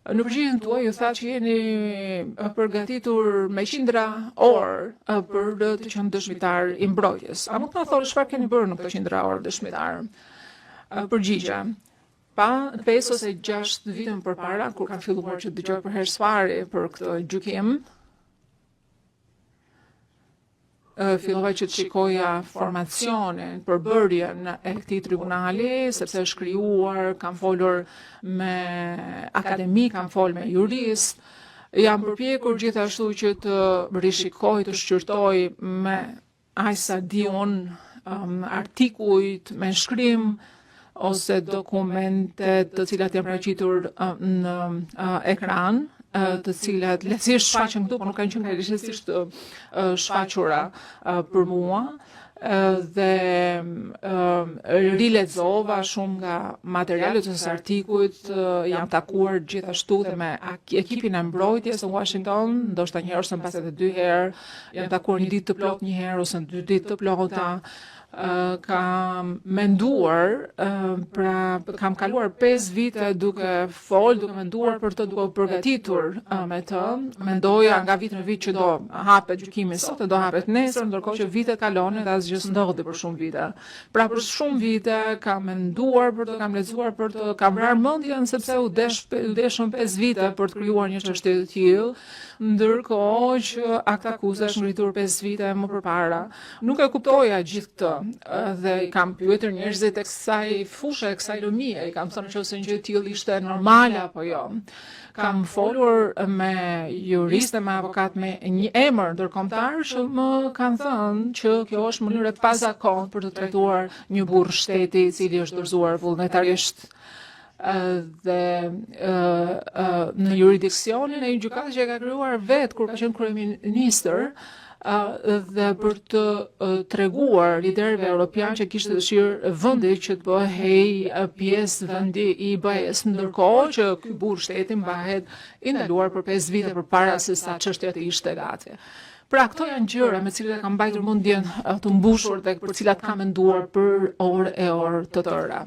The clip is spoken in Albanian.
Në përgjigjen tuaj ju tha që jeni përgatitur me qindra orë për të qenë dëshmitar i mbrojtjes. A mund të na thoni çfarë keni bërë në këto qindra orë dëshmitar? Përgjigje. Pa 5 ose 6 vite më përpara, kur kam filluar që dëgjoj për herë së pari për këtë gjykim, fillova që të shikoja formacionin, përbërjen e këtij tribunali, sepse është krijuar, kam folur me akademik, kam folur me jurist, jam përpjekur gjithashtu që të rishikoj, të shqyrtoj me aq sa di unë artikujt me shkrim ose dokumentet të cilat janë paraqitur në ekran, të cilat lehtësisht shfaqen këtu, por nuk kanë qenë lehtësisht shfaqura për mua, dhe rilexova shumë nga materialet ose artikujt, jam takuar gjithashtu dhe me ekipin e mbrojtjes në Washington, ndoshta një herë ose mbase 2 herë, jam takuar një ditë të plotë një herë ose 2 ditë të plota. Kam menduar, pra kam kaluar 5 vite duke menduar për të, duke përgatitur me të. Mendoja nga vit në vit që do hapet gjykimi sot e do hapet nesër, ndërkohë që vitet kalonin dhe asgjë s'ndodhi për shumë vite. Pra për shumë vite kam menduar për të, kam lexuar për të, kam vrarë mendjen sepse u deshën 5 vite për të krijuar një çështje të tillë, ndërkohë që akta akuza është ngritur 5 vite më përpara. Nuk e kuptoja gjithë këtë. Dhe i kam pyetur njerëzit e kësaj fushë, e kësaj lumie, i kam thënë nëse një gjë e tillë ishte normale apo jo. Kam folur me juriste, me avokat, me një emër ndërkombëtar që më kanë thënë që kjo është mënyrë e pazakontë për të trajtuar një burr shteti i cili është dorëzuar vullnetarisht. Dhe në jurisdiksionin e një gjykate që e ka krijuar vetë kur ka qenë kryeministër, dhe për të treguar liderëve europian që kishte dëshirë vendi që të bëhej pjesë vendi i BE-s, ndërkohë që ky burr shteti mbahet i ndaluar për 5 vite përpara se sa çështja të ishte gati. Pra këto janë gjëra me cilat kam mbajtur mendjen të mbushur dhe për cilat kam menduar për orë e orë të tëra.